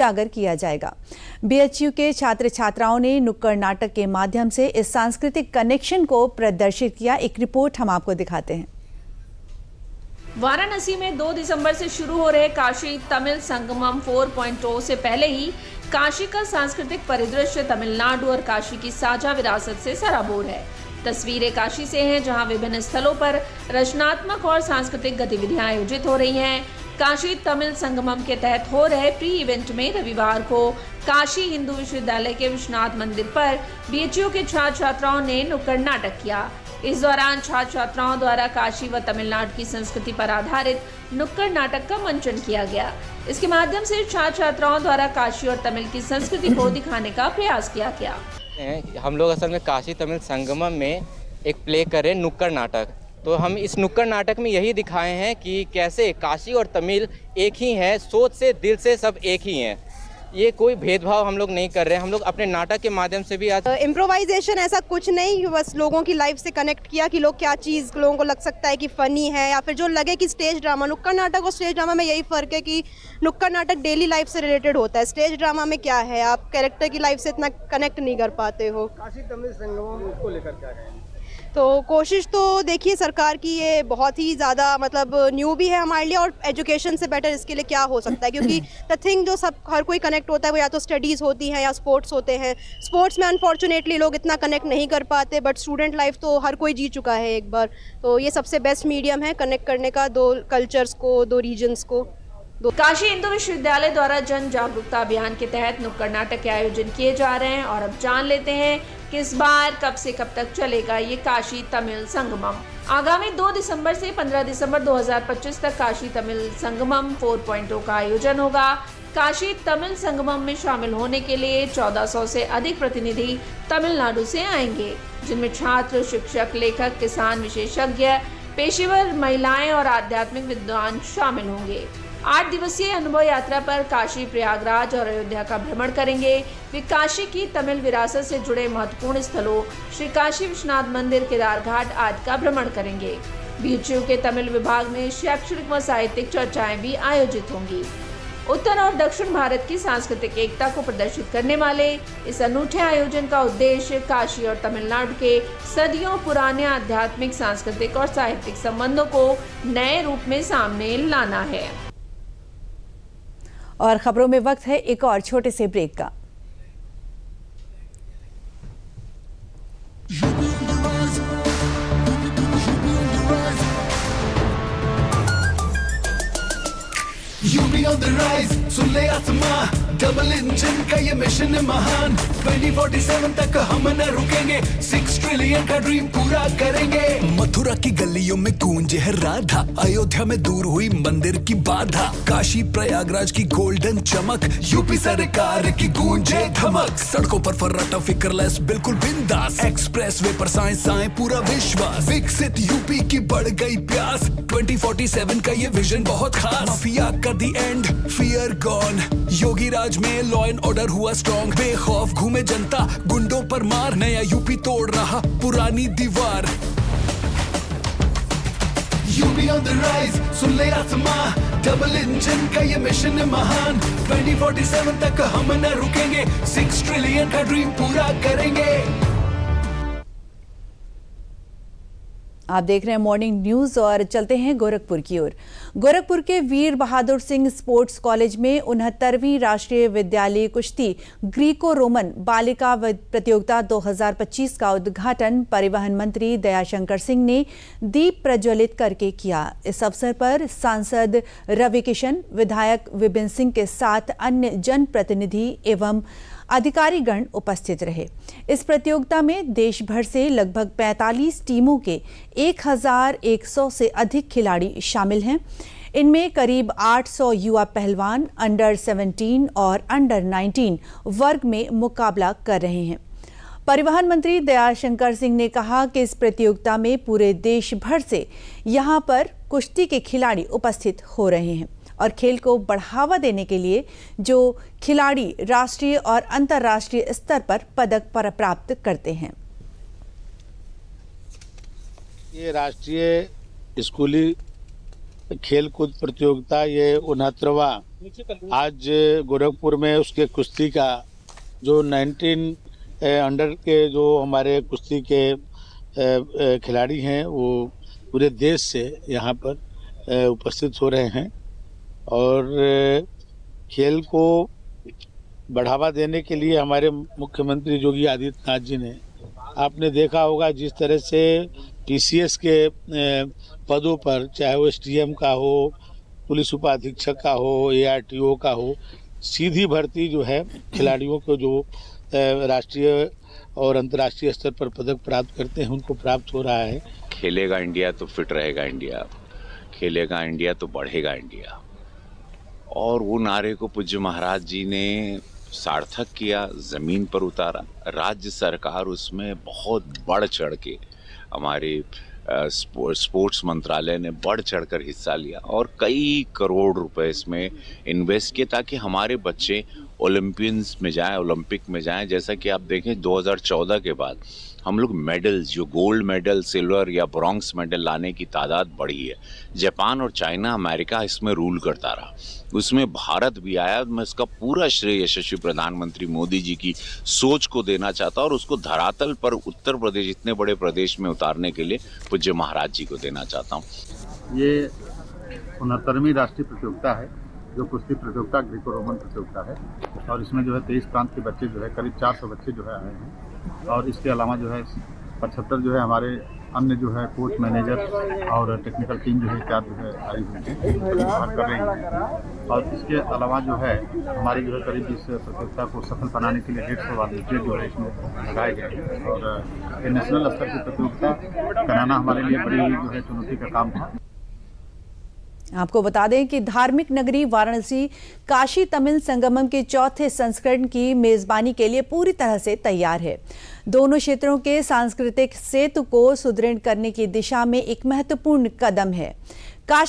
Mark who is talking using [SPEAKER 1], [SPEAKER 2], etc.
[SPEAKER 1] उजागर किया जाएगा। बीएचयू के छात्र छात्राओं ने नुक्कड़ नाटक के माध्यम से इस सांस्कृतिक कनेक्शन को प्रदर्शित किया। एक रिपोर्ट हम आपको दिखाते हैं।
[SPEAKER 2] वाराणसी में 2 दिसंबर से शुरू हो रहे काशी तमिल संगमम 4.0 से पहले ही काशी का सांस्कृतिक परिदृश्य तमिलनाडु और काशी की साझा विरासत से सराबोर है। तस्वीरें काशी से हैं, जहां विभिन्न स्थलों पर रचनात्मक और सांस्कृतिक गतिविधियां आयोजित हो रही हैं। काशी तमिल संगमम के तहत हो रहे प्री इवेंट में रविवार को काशी हिंदू विश्वविद्यालय के विश्वनाथ मंदिर पर बीएचयू के छात्र छात्राओं ने नुक्कड़ नाटक किया। इस दौरान छात्र छात्राओं द्वारा काशी व तमिलनाडु की संस्कृति पर आधारित नुक्कड़ नाटक का मंचन किया गया। इसके माध्यम से छात्र छात्राओं द्वारा काशी और तमिल की संस्कृति को दिखाने का प्रयास किया गया।
[SPEAKER 3] हम लोग असल में काशी तमिल संगमम में एक प्ले करें नुक्कड़ नाटक, तो हम इस नुक्कड़ नाटक में यही दिखाए हैं कि कैसे काशी और तमिल एक ही हैं, सोच से दिल से सब एक ही हैं। ये कोई भेदभाव हम लोग नहीं कर रहे हैं। हम लोग अपने नाटक के माध्यम से भी आज
[SPEAKER 4] इम्प्रोवाइजेशन ऐसा कुछ नहीं, बस लोगों की लाइफ से कनेक्ट किया कि लोग क्या चीज़ लोगों को लग सकता है कि फ़नी है या फिर जो लगे कि स्टेज ड्रामा। नुक्कड़ नाटक और स्टेज ड्रामा में यही फ़र्क है कि नुक्कड़ नाटक डेली लाइफ से रिलेटेड होता है। स्टेज ड्रामा में क्या है, आप कैरेक्टर की लाइफ से इतना कनेक्ट नहीं कर पाते हो।
[SPEAKER 5] काशी तमिल संगमम को लेकर क्या है?
[SPEAKER 4] तो कोशिश तो देखिए सरकार की ये बहुत ही ज़्यादा मतलब न्यू भी है हमारे लिए, और एजुकेशन से बेटर इसके लिए क्या हो सकता है, क्योंकि द थिंग जो सब हर कोई कनेक्ट होता है वो या तो स्टडीज़ होती हैं या स्पोर्ट्स होते हैं। स्पोर्ट्स में अनफॉर्चुनेटली लोग इतना कनेक्ट नहीं कर पाते, बट स्टूडेंट लाइफ तो हर कोई जी चुका है एक बार। तो ये सबसे बेस्ट मीडियम है कनेक्ट करने का दो कल्चर्स को, दो रीजन्स को।
[SPEAKER 2] काशी हिंदू विश्वविद्यालय द्वारा जन जागरूकता अभियान के तहत नुक्कड़ नाटक के आयोजन किए जा रहे हैं और अब जान लेते हैं कि इस बार कब से कब तक चलेगा ये काशी तमिल संगमम। आगामी 2 दिसंबर से 15 दिसंबर 2025 तक काशी तमिल संगमम 4.0 का आयोजन होगा। काशी तमिल संगमम में शामिल होने के लिए 1400 से अधिक प्रतिनिधि तमिलनाडु से आएंगे, जिनमें छात्र, शिक्षक, लेखक, किसान, विशेषज्ञ, पेशेवर, महिलाएं और आध्यात्मिक विद्वान शामिल होंगे। 8 दिवसीय अनुभव यात्रा पर काशी, प्रयागराज और अयोध्या का भ्रमण करेंगे। वे काशी की तमिल विरासत से जुड़े महत्वपूर्ण स्थलों श्री काशी विश्वनाथ मंदिर, केदार घाट आदि का भ्रमण करेंगे। बीएचयू के तमिल विभाग में शैक्षणिक व साहित्यिक चर्चाएं भी आयोजित होंगी। उत्तर और दक्षिण भारत की सांस्कृतिक एकता को प्रदर्शित करने वाले इस अनूठे आयोजन का उद्देश्य काशी और तमिलनाडु के सदियों पुराने आध्यात्मिक, सांस्कृतिक और साहित्यिक संबंधों को नए रूप में सामने लाना है।
[SPEAKER 1] और खबरों में वक्त है एक और छोटे से ब्रेक का।
[SPEAKER 6] UB on the rise, सुन ले आसमां, डबल इंजन का ये मिशन है महान। 2047 तक हम न रुकेंगे, 6 ट्रिलियन का ड्रीम पूरा करेंगे। मथुरा की गलियों में गूंजे है राधा, अयोध्या में दूर हुई मंदिर की बाधा, काशी प्रयागराज की गोल्डन चमक, यूपी सरकार की गूंजे धमक। सड़कों पर फर्राटा फिक्रलेस बिल्कुल बिंदास, एक्सप्रेस वे पर साइंस आए पूरा विश्वास। विकसित यूपी की बढ़ गई प्यास, 2047 का ये विजन बहुत खास। माफिया का दी एंड, फियर गॉन, योगी राज में लॉ एंड ऑर्डर हुआ स्ट्रॉन्ग। बेखौफ घूमे जनता, गुंडों पर मार, नया यूपी तोड़ रहा पुरानी दीवार। यूपी ऑन द राइज, सुन ले आसमां, डबल इंजन का ये मिशन है महान। 2047 तक हम न रुकेंगे, 6 ट्रिलियन का ड्रीम पूरा करेंगे।
[SPEAKER 1] आप देख रहे हैं मॉर्निंग न्यूज और चलते हैं गोरखपुर की ओर। गोरखपुर के वीर बहादुर सिंह स्पोर्ट्स कॉलेज में 69वीं राष्ट्रीय विद्यालय कुश्ती ग्रीको रोमन बालिका प्रतियोगिता 2025 का उद्घाटन परिवहन मंत्री दयाशंकर सिंह ने दीप प्रज्वलित करके किया। इस अवसर पर सांसद रवि किशन, विधायक विपिन सिंह के साथ अन्य जनप्रतिनिधि एवं अधिकारीगण उपस्थित रहे। इस प्रतियोगिता में देश भर से लगभग 45 टीमों के 1100 से अधिक खिलाड़ी शामिल हैं। इनमें करीब 800 युवा पहलवान अंडर 17 और अंडर 19 वर्ग में मुकाबला कर रहे हैं। परिवहन मंत्री दयाशंकर सिंह ने कहा कि इस प्रतियोगिता में पूरे देश भर से यहां पर कुश्ती के खिलाड़ी उपस्थित हो रहे हैं और खेल को बढ़ावा देने के लिए जो खिलाड़ी राष्ट्रीय और अंतर्राष्ट्रीय स्तर पर पदक प्राप्त करते हैं।
[SPEAKER 5] ये राष्ट्रीय स्कूली खेलकूद प्रतियोगिता ये 69वां
[SPEAKER 7] आज गोरखपुर में उसके कुश्ती का जो 19 अंडर के जो हमारे कुश्ती के खिलाड़ी हैं वो पूरे देश से यहाँ पर उपस्थित हो रहे हैं और खेल को बढ़ावा देने के लिए हमारे मुख्यमंत्री योगी आदित्यनाथ जी ने, आपने देखा होगा जिस तरह से पीसीएस के पदों पर, चाहे वो एसडीएम का हो, पुलिस उपाधीक्षक का हो, एआरटीओ का हो, सीधी भर्ती जो है खिलाड़ियों को जो राष्ट्रीय और अंतर्राष्ट्रीय स्तर पर पदक प्राप्त करते हैं उनको प्राप्त हो रहा है।
[SPEAKER 8] खेलेगा इंडिया तो फिट रहेगा इंडिया, खेलेगा इंडिया तो बढ़ेगा इंडिया, और वो नारे को पूज्य महाराज जी ने सार्थक किया, जमीन पर उतारा। राज्य सरकार उसमें बहुत बढ़ चढ़ के, हमारे स्पोर्ट्स मंत्रालय ने बढ़ चढ़कर हिस्सा लिया और कई करोड़ रुपए इसमें इन्वेस्ट किए ताकि हमारे बच्चे ओलंपियंस में जाएं, ओलंपिक में जाएं। जैसा कि आप देखें 2014 के बाद हम लोग मेडल्स, जो गोल्ड मेडल, सिल्वर या ब्रॉन्ज मेडल लाने की तादाद बढ़ी है। जापान और चाइना, अमेरिका इसमें रूल करता रहा, उसमें भारत भी आया। मैं इसका पूरा श्रेय यशस्वी प्रधानमंत्री मोदी जी की सोच को देना चाहता हूँ और उसको धरातल पर उत्तर प्रदेश, इतने बड़े प्रदेश में उतारने के लिए पूज्य महाराज जी को देना चाहता हूँ।
[SPEAKER 9] ये 69वीं राष्ट्रीय प्रतियोगिता है जो कुश्ती प्रतियोगिता ग्रीको रोमन प्रतियोगिता है और इसमें जो है 23 प्रांत के बच्चे जो है करीब 400 बच्चे जो है आए हैं और इसके अलावा जो है 75 जो है हमारे अन्य जो है कोच, मैनेजर और टेक्निकल टीम जो है चार जो है आई हुई है, भाग कर रही है। और इसके अलावा जो है हमारी जो है करीब इस प्रतियोगिता को सफल बनाने के लिए 150 वॉलंटियर जो है इसमें लगाए गए हैं और ये नेशनल स्तर की प्रतियोगिता कराना हमारे लिए बड़ी जो है चुनौती का काम था।
[SPEAKER 1] आपको बता दें कि धार्मिक नगरी वाराणसी काशी तमिल संगमम के चौथे संस्करण की मेजबानी के लिए पूरी तरह से तैयार है। दोनों क्षेत्रों के सांस्कृतिक सेतु को सुदृढ़ करने की दिशा में एक महत्वपूर्ण कदम है। काशी